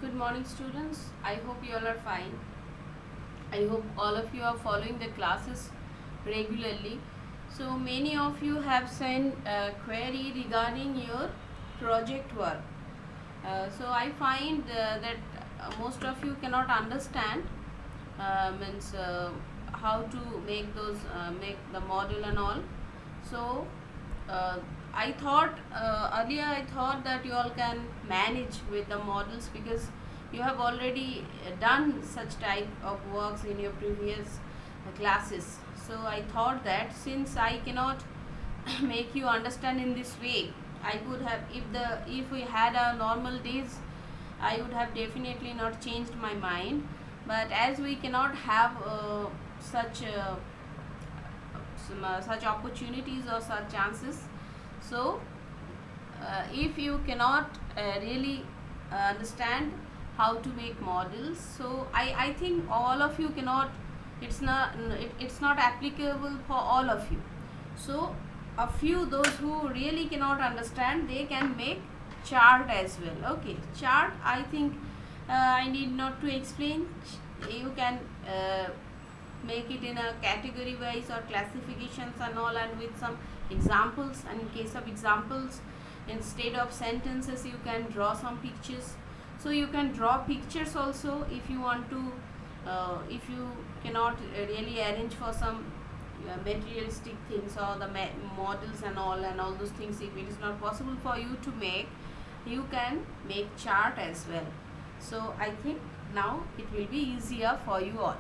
Good morning, students. I hope you all are fine. I hope all of you are following the classes regularly. So many of you have sent a query regarding your project work. So I find that most of you cannot understand means how to make the model and all. So uh, I thought earlier I thought that you all can manage with the models because you have already done such type of works in your previous classes. So I thought that since I cannot make you understand in this way, I could have, if we had a normal days, I would have definitely not changed my mind. But as we cannot have such opportunities or such chances, so if you cannot really understand how to make models, so I think all of you cannot, it's not applicable for all of you. So a few, those who really cannot understand, they can make chart as well. Okay, chart, I think I need not to explain. You can make it in a category wise or classifications and all, and with some examples, and in case of examples, instead of sentences you can draw some pictures. So you can draw pictures also if you want to, if you cannot really arrange for some materialistic things or the models and all those things. If it is not possible for you to make, you can make chart as well. So I think now it will be easier for you all.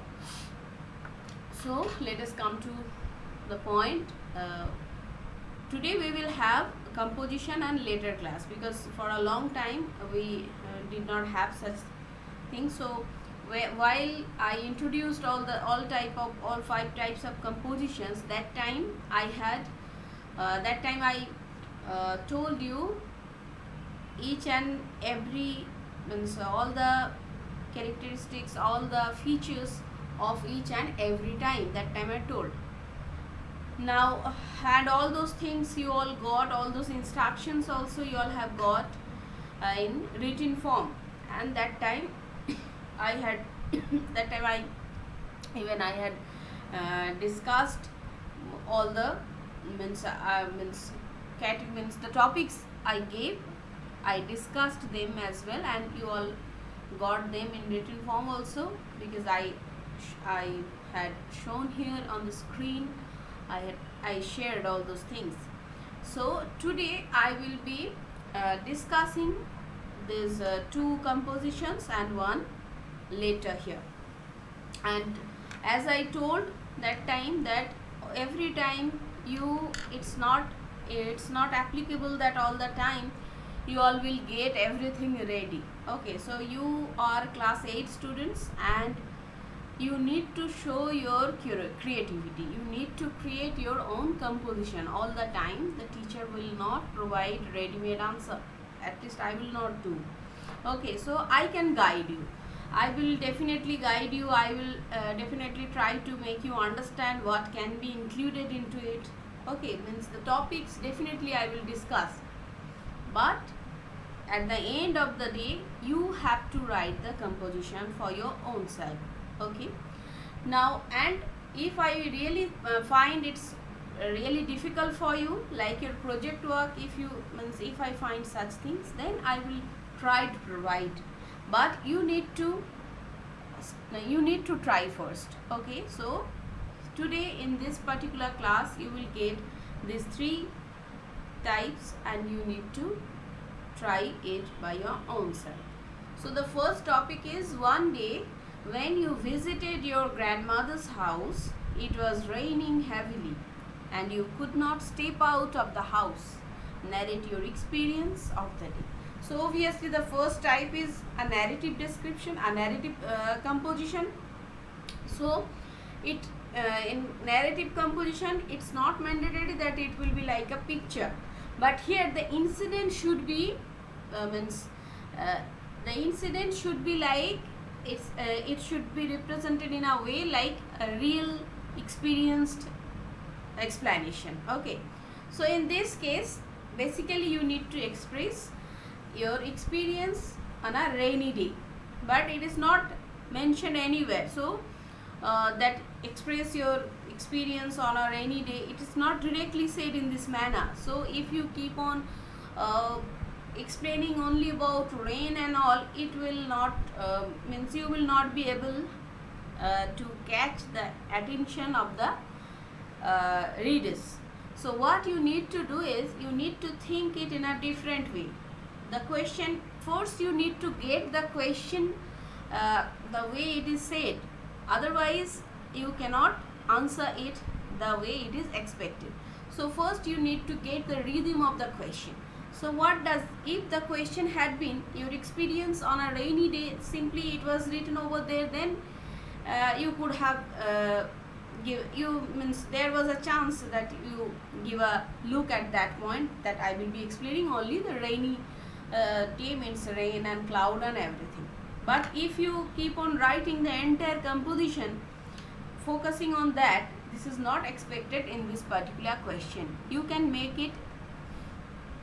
So let us come to the point. Today we will have composition and letter class, because for a long time we did not have such things. So while I introduced all 5 types of compositions, that time I told you each and every, means all the characteristics, all the features of each and every time. That time I told. Now, and all those things you all got, all those instructions also you all have got in written form. And that time I had that time I had discussed all the means the topics I gave. I discussed them as well, and you all got them in written form also, because I had shown here on the screen. I shared all those things. So today I will be discussing these 2 compositions and 1 letter here. And as I told that time, that every time it's not applicable that all the time you all will get everything ready. Okay, so you are class 8 students and you need to show your creativity. You need to create your own composition all the time. The teacher will not provide ready-made answer. At least I will not do. Okay, so I can guide you. I will definitely guide you. I will definitely try to make you understand what can be included into it. Okay, means the topics definitely I will discuss. But at the end of the day, you have to write the composition for your own self. Okay, now, and if I really find it's really difficult for you, like your project work, if I find such things, then I will try to provide. But you need to try first. Okay, so today in this particular class you will get these 3 types, and you need to try it by your own self. So the first topic is, one day when you visited your grandmother's house, it was raining heavily and you could not step out of the house. Narrate your experience of the day. So obviously the first type is a narrative description, a narrative composition. So it in narrative composition, it's not mandatory that it will be like a picture, but here the incident should be the incident should be like it should be represented in a way like a real experienced explanation. Okay, so in this case, basically you need to express your experience on a rainy day. but it is not mentioned anywhere. So that express your experience on a rainy day, it is not directly said in this manner. So if you keep on explaining only about rain and all, it will not means you will not be able to catch the attention of the readers. So what you need to do is you need to think it in a different way. The question, first you need to get the question the way it is said, otherwise you cannot answer it the way it is expected. So first you need to get the rhythm of the question. So what does, if the question had been your experience on a rainy day, simply it was written over there, then you could have means there was a chance that you give a look at that point, that I will be explaining only the rainy day means rain and cloud and everything. But if you keep on writing the entire composition focusing on that, this is not expected in this particular question. You can make it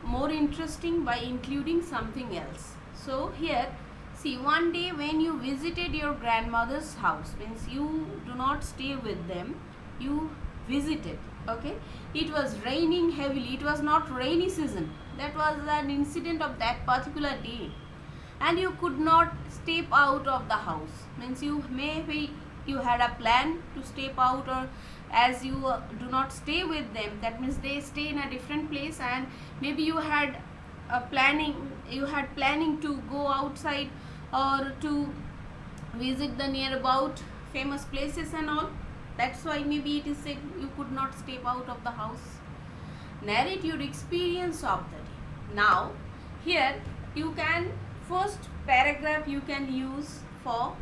more interesting by including something else. So here, see, one day when you visited your grandmother's house, means you do not stay with them, you visited. Okay, it was raining heavily, it was not rainy season, that was an incident of that particular day, and you could not step out of the house. Means you maybe you had a plan to step out, or as you do not stay with them, that means they stay in a different place, and maybe you had planning to go outside or to visit the nearby famous places and all. That's why maybe it is said you could not step out of the house. Narrate your experience of the day. Now here you can, first paragraph you can use for,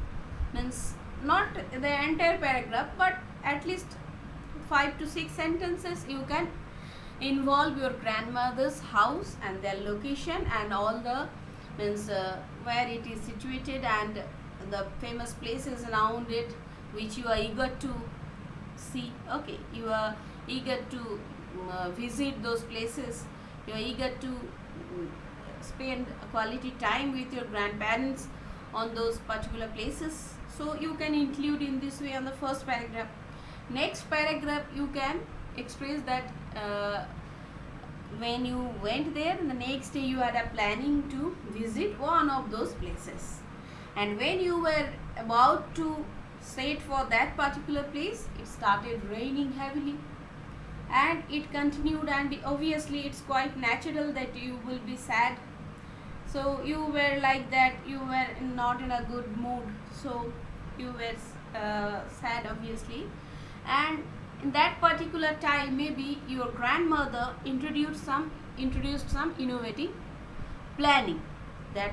means not the entire paragraph, but at least 5 to 6 sentences you can involve your grandmother's house and their location and all the, means where it is situated and the famous places around it which you are eager to see. Okay, you are eager to visit those places, you are eager to spend quality time with your grandparents on those particular places. So you can include in this way on the first paragraph. Next paragraph you can express that when you went there, the next day you had a planning to visit one of those places, and when you were about to set for that particular place, it started raining heavily and it continued, and obviously it's quite natural that you will be sad. So you were like that, you were not in a good mood, so you were sad obviously, and in that particular time maybe your grandmother introduced some innovative planning, that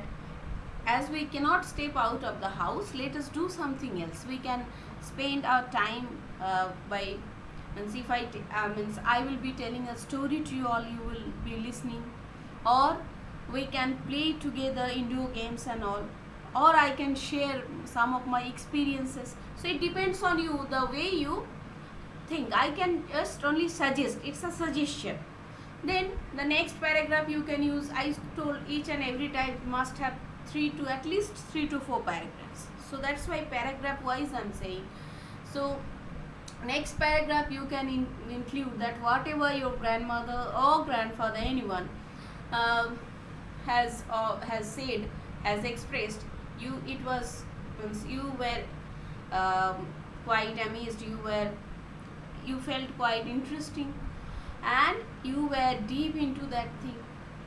as we cannot step out of the house, let us do something else. We can spend our time by, means if I will be telling a story to you all, you will be listening, or we can play together indoor games and all, or I can share some of my experiences. So it depends on you, the way you think. I can just only suggest, it's a suggestion. Then the next paragraph you can use, I told each and every time must have at least 3 to 4 paragraphs. So that's why paragraph wise I'm saying. So next paragraph you can include that whatever your grandmother or grandfather, anyone has said, has expressed, you were quite amazed, you felt quite interesting, and you were deep into that thing.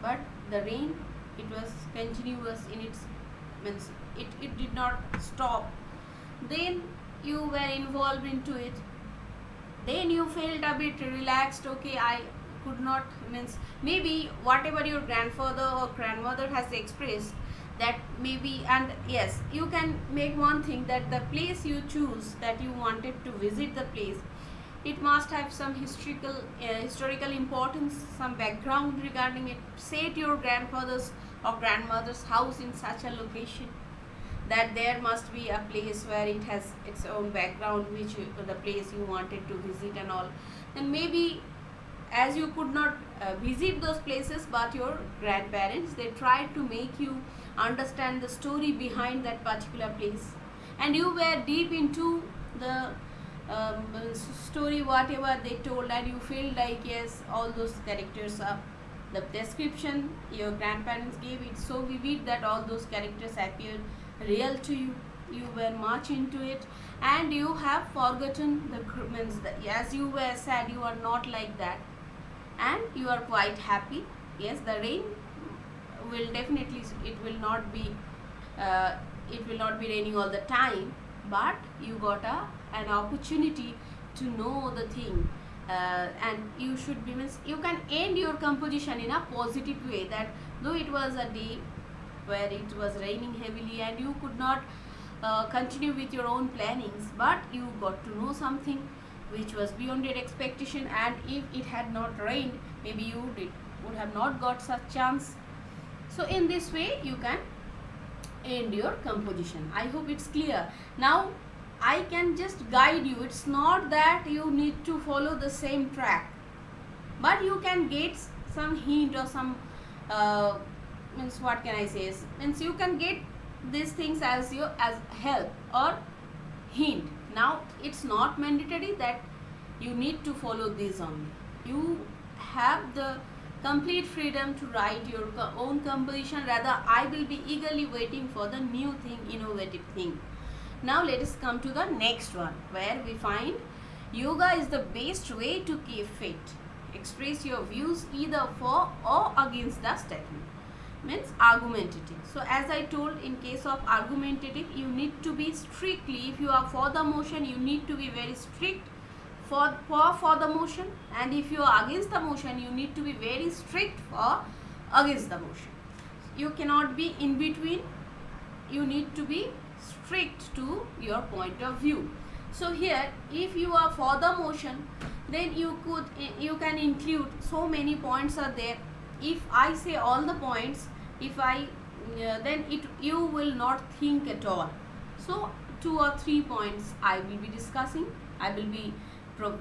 But the rain, it was continuous in its, means it did not stop. Then you were involved into it, then you felt a bit relaxed. Okay, I could not, means maybe whatever your grandfather or grandmother has expressed, that maybe, and yes, you can make one thing, that the place you choose, that you wanted to visit the place, it must have some historical importance, some background regarding it. Set your grandfather's or grandmother's house in such a location that there must be a place where it has its own background, which the place you wanted to visit and all. Then maybe as you could not visit those places, but your grandparents, they tried to make you understand the story behind that particular place, and you were deep into the story whatever they told, and you feel like yes, all those characters are, the description your grandparents gave it so vivid that all those characters appeared real to you. You were much into it, and you have forgotten the means that as you were sad, you are not like that, and you are quite happy. Yes, the rain will definitely, uh, it will not be raining all the time, but you got an opportunity to know the thing, and you should be, means you can end your composition in a positive way, that though it was a day where it was raining heavily and you could not continue with your own plannings, but you got to know something which was beyond your expectation, and if it had not rained, maybe you would have not got such chance. So in this way you can end your composition. I hope it's clear. Now I can just guide you. It's not that you need to follow the same track, but you can get some hint or some means what can I say, means you can get these things as help or hint. Now it's not mandatory that you need to follow this only. You have the complete freedom to write your own composition. Rather, I will be eagerly waiting for the new thing, innovative thing. Now let us come to the next one, where we find yoga is the best way to keep fit. Express your views either for or against the statement. Means argumentative. So as I told, in case of argumentative, you need to be strictly, if you are for the motion, you need to be very strict for the motion, and if you are against the motion, you need to be very strict for against the motion. You cannot be in between. You need to be strict to your point of view. So here, if you are for the motion, then you can include so many points are there. If I say all the points, then you will not think at all. So 2 or 3 points I will be discussing. I will be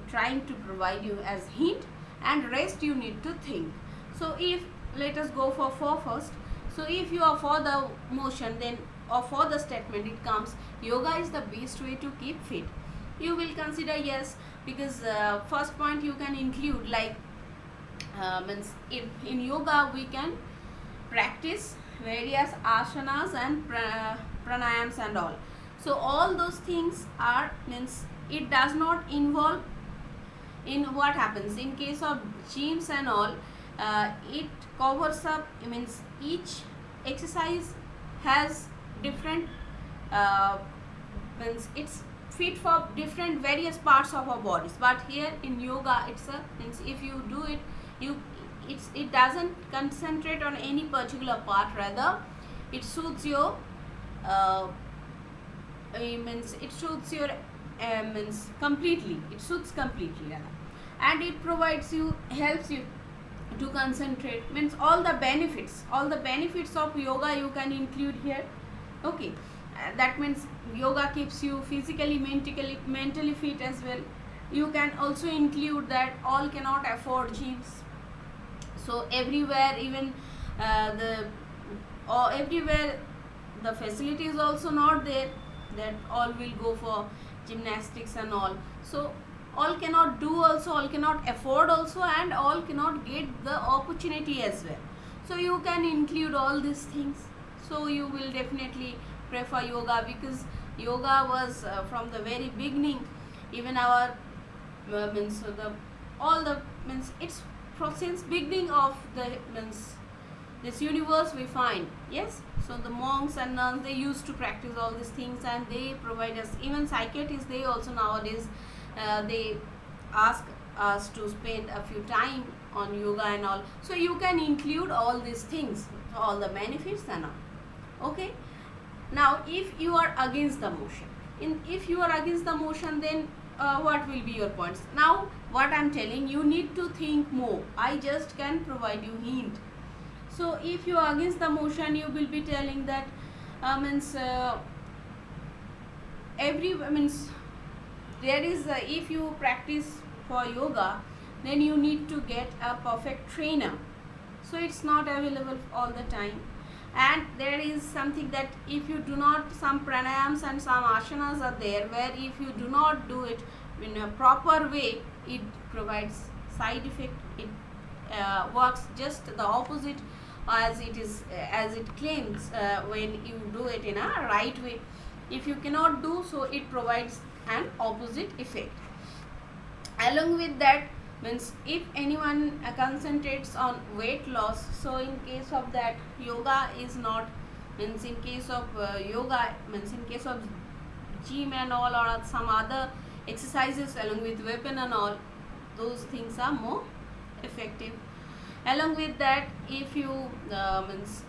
trying to provide you as hint, and rest you need to think. So if, let us go for 4 first. So if you are for the motion, then or for the statement, it comes yoga is the best way to keep fit. You will consider yes, because first point you can include like means in yoga we can practice various asanas and pranayams and all. So all those things are, means it does not involve in what happens in case of gyms and all. It covers up, means each exercise has different means it's fit for different various parts of our bodies, but here in yoga it's a, means if you do it, it doesn't concentrate on any particular part, rather it suits your means it suits your means completely, it suits completely rather, and it provides you, helps you to concentrate, means all the benefits of yoga you can include here. Okay, that means yoga keeps you physically, mentally fit as well. You can also include that all cannot afford gyms, so everywhere, even everywhere the facility is also not there, that all will go for gymnastics and all. So all cannot do also, all cannot afford also, and all cannot get the opportunity as well. So you can include all these things. So you will definitely prefer yoga, because yoga was from the very beginning, even our means the all the means it's from since beginning of the means this universe we find. Yes, so the monks and nuns, they used to practice all these things, and they provide us, even psychiatrists, they also nowadays they ask us to spend a few time on yoga and all. So you can include all these things, all the benefits and all. Okay, now if you are against the motion, if you are against the motion, then what will be your points? Now what I'm telling, you need to think more. I just can provide you hint. So if you are against the motion, you will be telling that means means there is if you practice for yoga, then you need to get a perfect trainer. So it's not available all the time. And there is something that if you do not, some pranayams and some asanas are there where if you do not do it in a proper way, it provides side effect. It works just the opposite as it is, as it claims when you do it in a right way. If you cannot do so, it provides an opposite effect. Along with that, means if anyone concentrates on weight loss, so in case of that, yoga is not, means in case of yoga, means in case of gym and all, or some other exercises along with weapon and all, those things are more effective. Along with that, if you means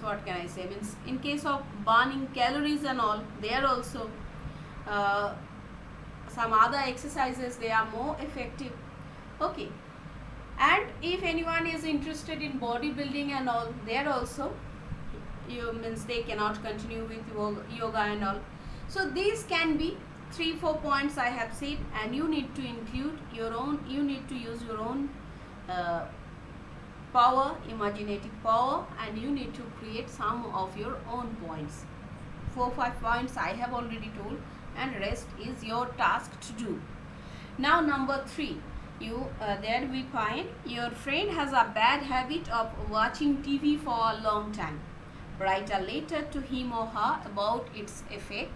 what can I say, means in case of burning calories and all, there also some other exercises, they are more effective. Okay. And if anyone is interested in bodybuilding and all, there also you means they cannot continue with yoga and all. So these can be 3-4 points I have said, and you need to include your own, you need to use your own power, imaginative power, and you need to create some of your own points. 4-5 points I have already told, and rest is your task to do. Now number 3, you there we find your friend has a bad habit of watching TV for a long time. Write a letter to him or her about its effect,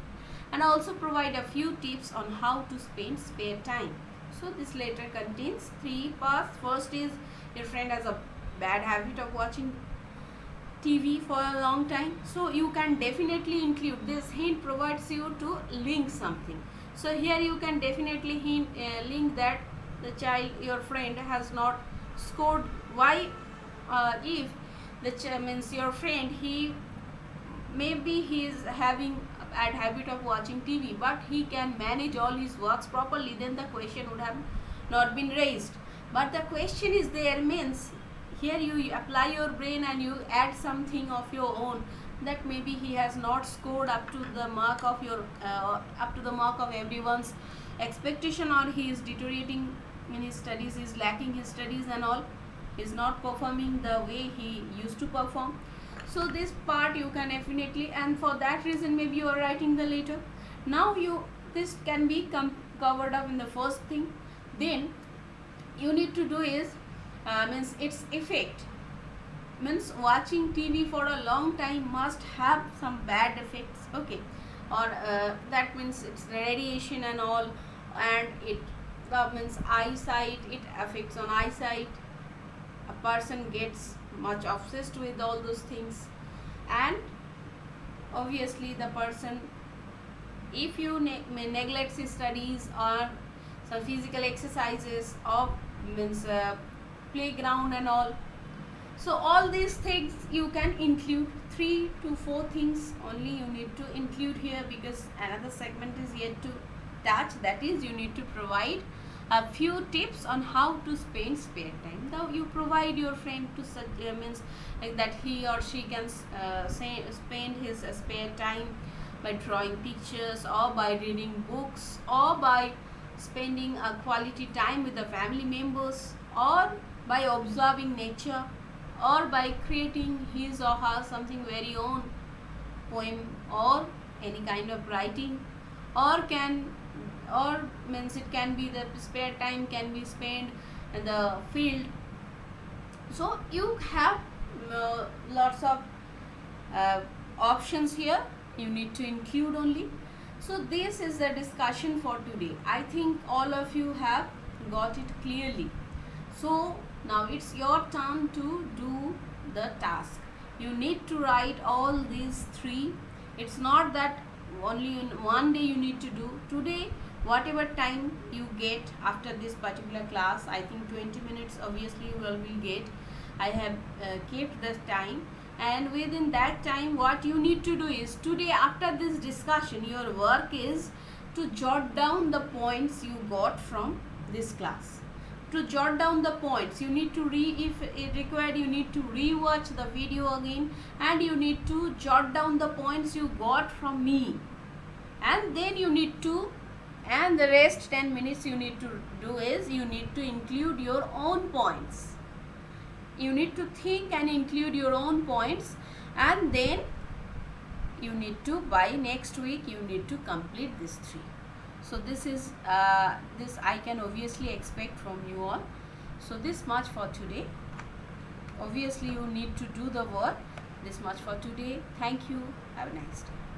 and also provide a few tips on how to spend spare time. So this letter contains 3 parts. First is your friend has a bad habit of watching TV for a long time. So you can definitely include this. Hint provides you to link something. So here you can definitely link that the child, your friend, has not scored. Why? If the means your friend, maybe he is having a bad habit of watching TV, but he can manage all his works properly, then the question would have not been raised. But the question is there, means here you apply your brain and you add something of your own, that maybe he has not scored up to the mark of your up to the mark of everyone's expectation, or he is deteriorating in his studies, is lacking his studies and all, is not performing the way he used to perform. So this part you can definitely, and for that reason maybe you are writing the letter. Now this can be covered up in the first thing. Then you need to do is means its effect, means watching TV for a long time must have some bad effects. Okay. Or that means it's radiation and all, and it means eyesight, it affects on eyesight. A person gets much obsessed with all those things, and obviously the person, if you neglect his studies or some physical exercises, or means playground and all, so all these things you can include. 3 to 4 things only you need to include here, because another segment is yet to touch, that is you need to provide a few tips on how to spend spare time. Now you provide your friend to such means like that he or she can spend his spare time by drawing pictures, or by reading books, or by spending a quality time with the family members, or by observing nature, or by creating his or her something very own poem, or any kind of writing, or means it can be the spare time can be spent in the field. So you have lots of options here, you need to include only. So this is the discussion for today. I think all of you have got it clearly. So now it's your turn to do the task. You need to write all these 3. It's not that only in one day you need to do. Today, whatever time you get after this particular class, I think 20 minutes obviously you will get. I have kept the time, and within that time what you need to do is, today after this discussion, your work is to jot down the points you got from this class. To jot down the points, you need to if it required, you need to re-watch the video again, and you need to jot down the points you got from me, and then you need to, and the rest 10 minutes you need to do is, you need to include your own points. You need to think and include your own points, and then you need to, by next week you need to complete these 3. So this is this I can obviously expect from you all. So this much for today. Obviously you need to do the work. This much for today. Thank you. Have a nice day.